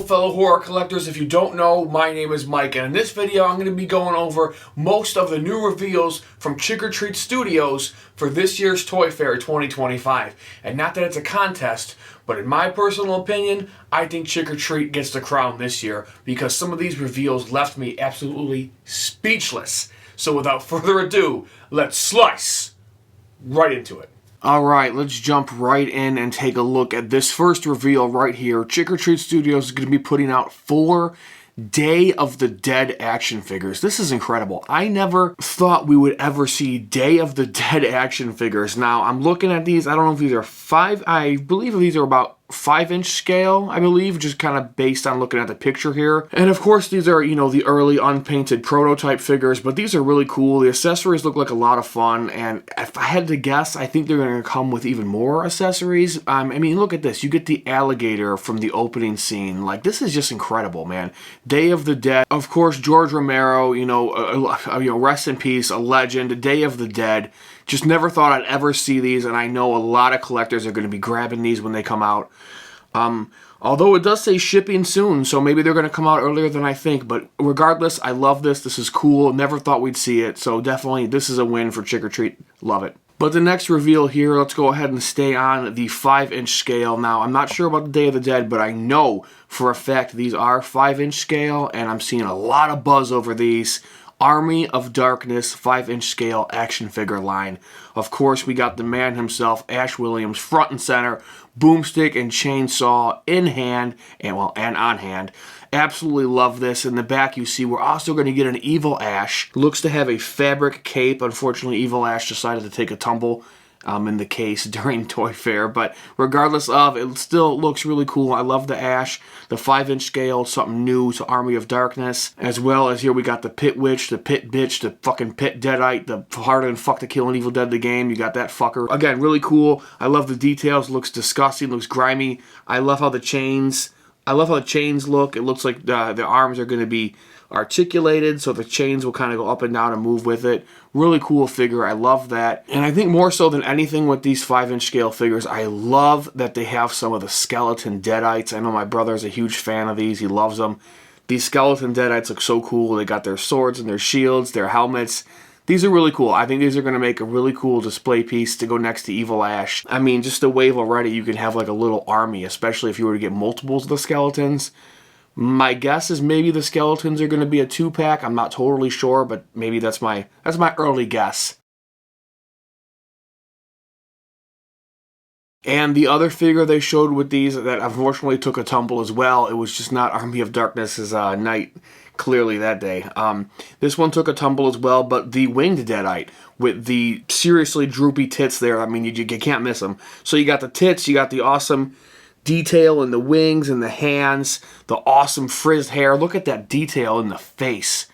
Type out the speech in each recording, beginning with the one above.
fellow horror collectors. If you don't know, my name is Mike, and in this video I'm going to be going over most of the new reveals from Trick or Treat Studios for this year's Toy Fair 2025. And not that it's a contest, but in my personal opinion, I think Trick or Treat gets the crown this year because some of these reveals left me absolutely speechless. So without further ado, let's slice right into it. Alright, let's jump right in and take a look at this first reveal right here. Trick or Treat Studios is going to be putting out 4 Day of the Dead action figures. This is incredible. I never thought we would ever see Day of the Dead action figures. Now, I'm looking at these. I don't know if these are 5. I believe these are about 5-inch scale, I believe, just kind of based on looking at the picture here. And of course, these are, you know, the early unpainted prototype figures, but these are really cool. The accessories look like a lot of fun, and if I had to guess, I think they're going to come with even more accessories. I mean, look at this. You get the alligator from the opening scene. Like, this is just incredible, man. Day of the Dead. Of course, George Romero, you know, rest in peace, a legend. Day of the Dead. Just never thought I'd ever see these, and I know a lot of collectors are going to be grabbing these when they come out. Although it does say shipping soon, so maybe they're going to come out earlier than I think. But regardless, I love this. This is cool. Never thought we'd see it. So definitely, this is a win for Trick or Treat. Love it. But the next reveal here, let's go ahead and stay on the 5-inch scale. Now, I'm not sure about the Day of the Dead, but I know for a fact these are 5-inch scale, and I'm seeing a lot of buzz over these. Army of Darkness 5-inch scale action figure line. Of course, we got the man himself, Ash Williams, front and center, boomstick and chainsaw in hand, and on hand. Absolutely love this. In the back, you see we're also going to get an Evil Ash. Looks to have a fabric cape. Unfortunately, Evil Ash decided to take a tumble in the case during Toy Fair, but regardless of, it still looks really cool. I love the Ash, the 5-inch scale, something new to Army of Darkness, as well as here we got the Pit Witch, the Pit Bitch, the fucking Pit Deadite, the harder than fuck to kill an Evil Dead the game. You got that fucker. Again, really cool. I love the details. Looks disgusting, looks grimy. I love how the chains look. It looks like the arms are going to be articulated, so the chains will kind of go up and down and move with it. Really cool figure. I love that. And I think more so than anything with these 5-inch scale figures, I love that they have some of the skeleton Deadites. I know my brother is a huge fan of these. He loves them. These skeleton Deadites look so cool. They got their swords and their shields, their helmets. These are really cool. I think these are going to make a really cool display piece to go next to Evil Ash. I mean, just a wave already, you can have like a little army, especially if you were to get multiples of the skeletons. My guess is maybe the skeletons are going to be a 2-pack. I'm not totally sure, but maybe that's my early guess. And the other figure they showed with these that unfortunately took a tumble as well, it was just not Army of Darkness's night clearly that day. This one took a tumble as well, but the winged Deadite with the seriously droopy tits there, I mean, you can't miss them. So you got the tits, you got the awesome detail in the wings and the hands, the awesome frizzed hair. Look at that detail in the face.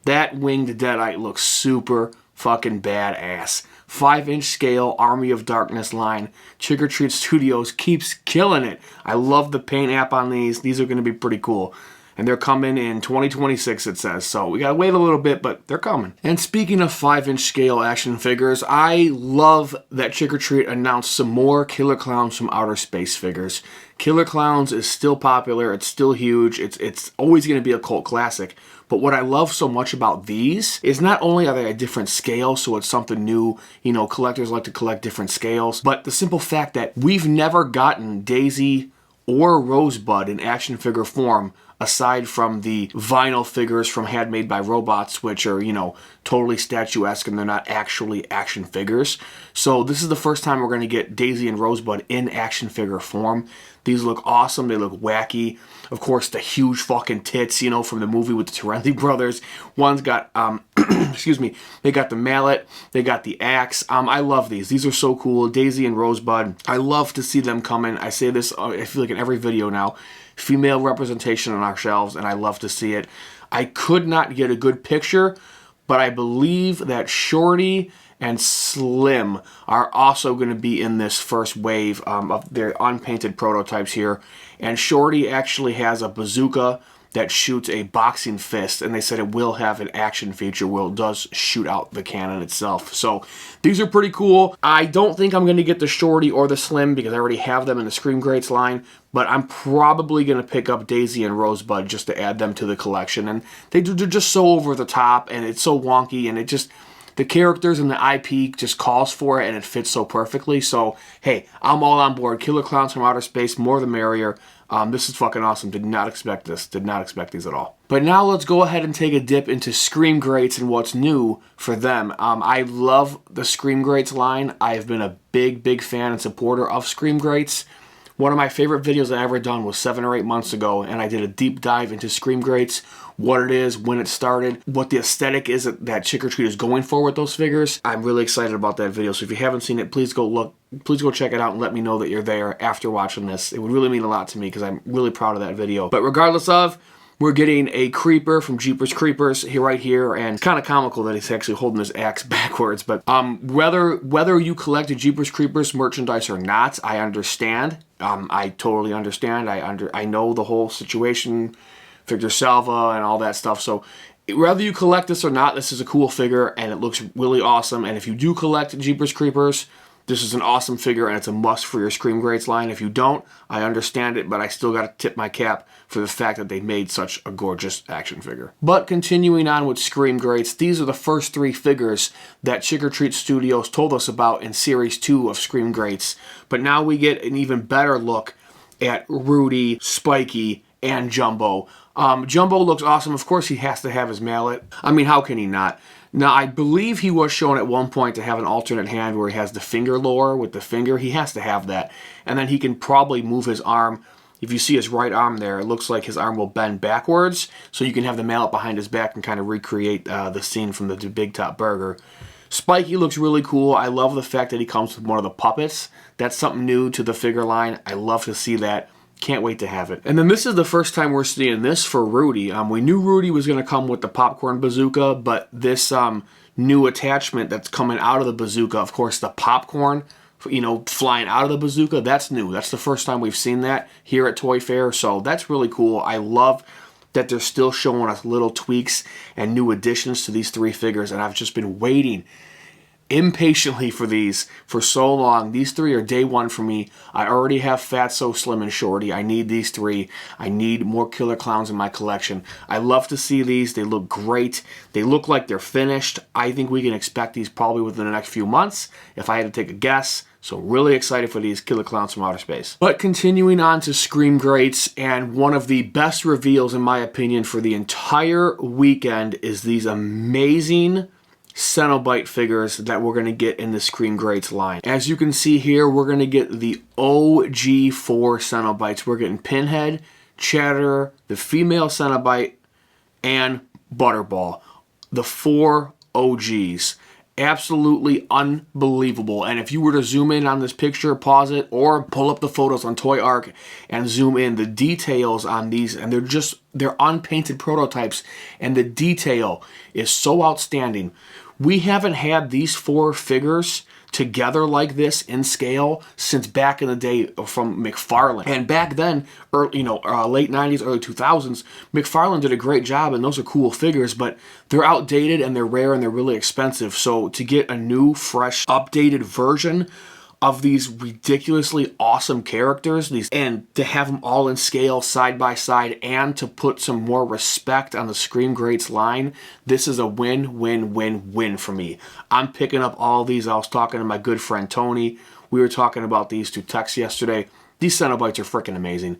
That winged Deadite looks super fucking badass. 5-inch scale Army of Darkness line. Trick or Treat Studios keeps killing it. I love the paint app on these. These are going to be pretty cool. And they're coming in 2026, it says. So we gotta wait a little bit, but they're coming. And speaking of 5-inch scale action figures, I love that Trick or Treat announced some more Killer Clowns from Outer Space figures. Killer Clowns is still popular. It's still huge. It's always going to be a cult classic. But what I love so much about these is not only are they a different scale, so it's something new, you know, collectors like to collect different scales, but the simple fact that we've never gotten Daisy or Rosebud in action figure form aside from the vinyl figures from Handmade by Robots, which are, you know, totally statuesque and they're not actually action figures. So this is the first time we're going to get Daisy and Rosebud in action figure form. These look awesome. They look wacky. Of course, the huge fucking tits, you know, from the movie with the Torelli brothers. One's got, excuse me, they got the mallet. They got the axe. I love these. These are so cool. Daisy and Rosebud. I love to see them come in. I say this, I feel like in every video now. Female representation on our shelves, and I love to see it. I could not get a good picture, but I believe that Shorty and Slim are also going to be in this first wave of their unpainted prototypes here. And Shorty actually has a bazooka that shoots a boxing fist, and they said it will have an action feature where it does shoot out the cannon itself. So these are pretty cool. I don't think I'm going to get the Shorty or the Slim because I already have them in the Scream Greats line, but I'm probably going to pick up Daisy and Rosebud just to add them to the collection. And they're just so over the top, and it's so wonky, and it just... the characters and the IP just calls for it, and it fits so perfectly. So, hey, I'm all on board. Killer Clowns from Outer Space, more the merrier. This is fucking awesome. Did not expect this. Did not expect these at all. But now let's go ahead and take a dip into Scream Greats and what's new for them. I love the Scream Greats line. I've been a big fan and supporter of Scream Greats. One of my favorite videos I ever done was 7 or 8 months ago, and I did a deep dive into Scream Greats, what it is, when it started, what the aesthetic is that Trick or Treat is going for with those figures. I'm really excited about that video, so if you haven't seen it, please go check it out and let me know that you're there after watching this. It would really mean a lot to me because I'm really proud of that video. But regardless of, we're getting a Creeper from Jeepers Creepers here, right here, and it's kind of comical that he's actually holding his axe backwards. But whether you collect Jeepers Creepers merchandise or not, I understand. I totally understand. I know the whole situation, Victor Salva and all that stuff. So whether you collect this or not, this is a cool figure and it looks really awesome. And if you do collect Jeepers Creepers, this is an awesome figure and it's a must for your Scream Greats line. If you don't, I understand it, but I still got to tip my cap for the fact that they made such a gorgeous action figure. But continuing on with Scream Greats, these are the first 3 figures that Trick or Treat Studios told us about in Series 2 of Scream Greats. But now we get an even better look at Rudy, Spiky, and Jumbo. Jumbo looks awesome. Of course, he has to have his mallet. I mean, how can he not? Now, I believe he was shown at one point to have an alternate hand where he has the finger lore with the finger. He has to have that. And then he can probably move his arm. If you see his right arm there, it looks like his arm will bend backwards. So you can have the mallet behind his back and kind of recreate the scene from the Big Top Burger. Spiky looks really cool. I love the fact that he comes with one of the puppets. That's something new to the figure line. I love to see that. Can't wait to have it. And then this is the first time we're seeing this for Rudy. We knew Rudy was going to come with the popcorn bazooka, but this new attachment that's coming out of the bazooka, of course, the popcorn, you know, flying out of the bazooka, that's new. That's the first time we've seen that here at Toy Fair, so that's really cool. I love that they're still showing us little tweaks and new additions to these 3 figures, and I've just been waiting impatiently for these for so long. These 3 are day one for me. I already have Fatso, Slim, and Shorty. I need these 3. I need more Killer Clowns in my collection. I love to see these. They look great. They look like they're finished. I think we can expect these probably within the next few months, if I had to take a guess. So really excited for these Killer Clowns from Outer Space. But continuing on to Scream Greats, and one of the best reveals, in my opinion, for the entire weekend is these amazing Cenobite figures that we're going to get in the Scream Greats line. As you can see here, we're going to get the OG 4 Cenobites. We're getting Pinhead, Chatter, the female Cenobite, and Butterball. The 4 OGs. Absolutely unbelievable. And if you were to zoom in on this picture, pause it, or pull up the photos on Toyark and zoom in, the details on these, and they're unpainted prototypes, and the detail is so outstanding. We haven't had these 4 figures together like this in scale since back in the day from McFarlane. And back then, late 90s, early 2000s, McFarlane did a great job, and those are cool figures, but they're outdated and they're rare and they're really expensive. So to get a new, fresh, updated version of these ridiculously awesome characters, and to have them all in scale side by side, and to put some more respect on the Scream Greats line, this is a win, win, win, win for me. I'm picking up all these. I was talking to my good friend Tony. We were talking about these 2 texts yesterday. These Cenobites are freaking amazing.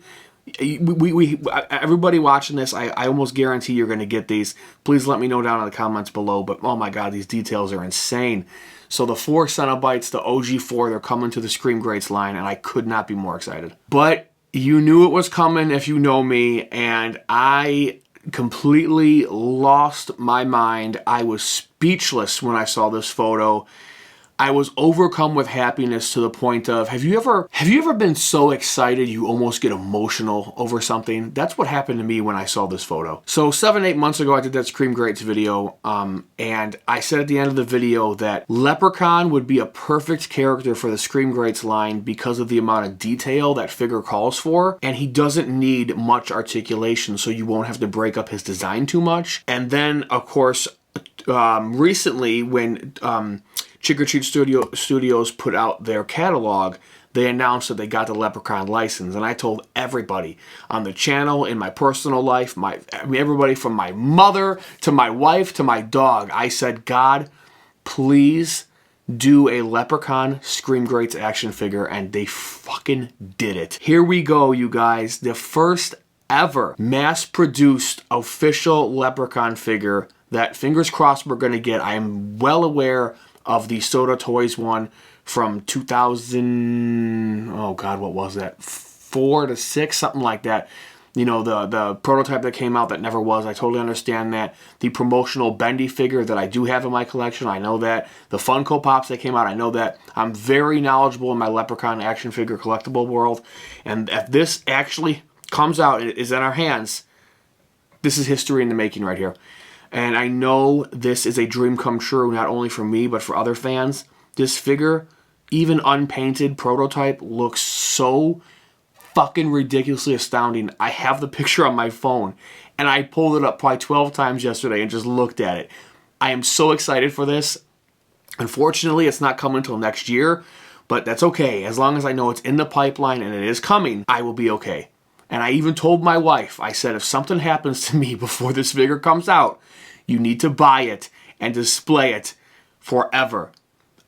Everybody watching this, I almost guarantee you're going to get these. Please let me know down in the comments below. But oh my god, these details are insane. So the 4 Cenobites, the OG 4, they're coming to the Scream Greats line, and I could not be more excited. But you knew it was coming if you know me, and I completely lost my mind. I was speechless when I saw this photo. I was overcome with happiness to the point of, have you ever been so excited you almost get emotional over something? That's what happened to me when I saw this photo. So 7-8 months ago, I did that Scream Greats video, and I said at the end of the video that Leprechaun would be a perfect character for the Scream Greats line because of the amount of detail that figure calls for, and he doesn't need much articulation, so you won't have to break up his design too much. And then, of course, recently when Trick or Treat Studios put out their catalog, they announced that they got the Leprechaun license, and I told everybody on the channel, in my personal life, everybody from my mother to my wife to my dog, I said, God, please do a Leprechaun Scream Greats action figure, and they fucking did it. Here we go, you guys. The first ever mass-produced official Leprechaun figure that, fingers crossed, we're going to get. I am well aware of the Soda Toys one from 2000, oh God, what was that? 4 to 6, something like that. You know, the prototype that came out that never was. I totally understand that. The promotional Bendy figure that I do have in my collection, I know that. The Funko Pops that came out, I know that. I'm very knowledgeable in my Leprechaun action figure collectible world. And if this actually comes out and is in our hands, this is history in the making right here. And I know this is a dream come true, not only for me, but for other fans. This figure, even unpainted prototype, looks so fucking ridiculously astounding. I have the picture on my phone, and I pulled it up probably 12 times yesterday and just looked at it. I am so excited for this. Unfortunately, it's not coming until next year, but that's okay. As long as I know it's in the pipeline and it is coming, I will be okay. And I even told my wife, I said, if something happens to me before this figure comes out, you need to buy it and display it forever.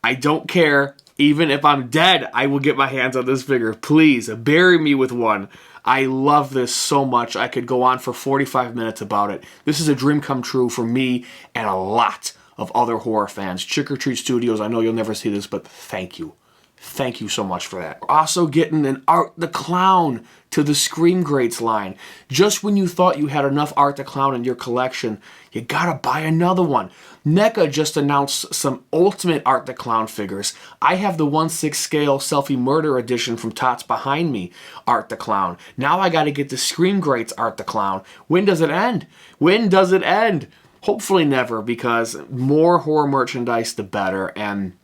I don't care. Even if I'm dead, I will get my hands on this figure. Please, bury me with one. I love this so much. I could go on for 45 minutes about it. This is a dream come true for me and a lot of other horror fans. Trick or Treat Studios, I know you'll never see this, but thank you. Thank you so much for that. We're also getting an Art the Clown to the Scream Greats line. Just when you thought you had enough Art the Clown in your collection, you gotta buy another one. NECA just announced some Ultimate Art the Clown figures. I have the 1/6 scale Selfie Murder edition from Tots Behind Me, Art the Clown. Now I gotta get the Scream Greats Art the Clown. When does it end? When does it end? Hopefully never, because more horror merchandise, the better. And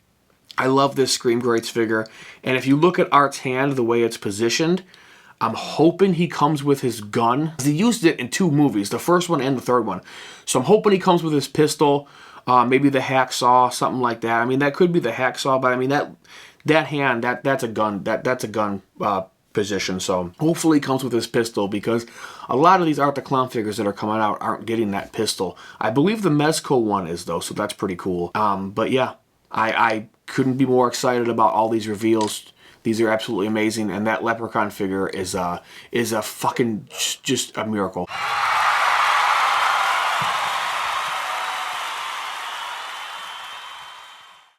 I love this Scream Greats figure. And if you look at Art's hand, the way it's positioned, I'm hoping he comes with his gun. He used it in 2 movies, the first one and the third one. So I'm hoping he comes with his pistol, maybe the hacksaw, something like that. I mean, that could be the hacksaw, but I mean, that hand, that's a gun. That's a gun position. So hopefully he comes with his pistol, because a lot of these Art the Clown figures that are coming out aren't getting that pistol. I believe the Mezco one is, though, so that's pretty cool. But yeah, I couldn't be more excited about all these reveals. These are absolutely amazing, and that Leprechaun figure is a fucking just a miracle.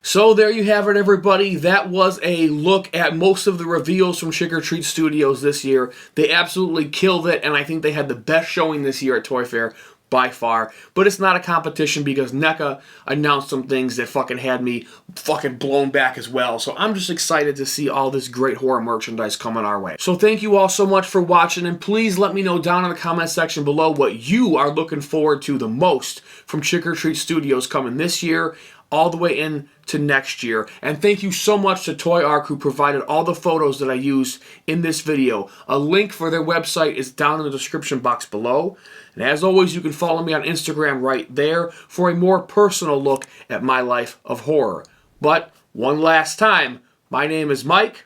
So there you have it, everybody. That was a look at most of the reveals from Trick or Treat Studios this year. They absolutely killed it, and I think they had the best showing this year at Toy Fair by far. But it's not a competition, because NECA announced some things that fucking had me fucking blown back as well. So I'm just excited to see all this great horror merchandise coming our way. So thank you all so much for watching, and please let me know down in the comment section below what you are looking forward to the most from Trick or Treat Studios coming this year all the way into next year. And thank you so much to Toyark, who provided all the photos that I used in this video. A link for their website is down in the description box below. And as always, you can follow me on Instagram right there for a more personal look at my life of horror. But one last time, my name is Mike,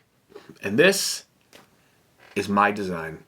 and this is my design.